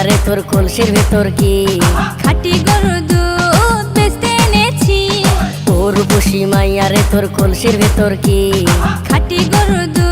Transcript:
রে তোর কলসির ভেতর কি? খাঁটি গরুর দুধ বেচতে এনেছি। তোর বসি মাইয়া রে তোর কলসির ভেতর কি? খাঁটি গরুর দুধ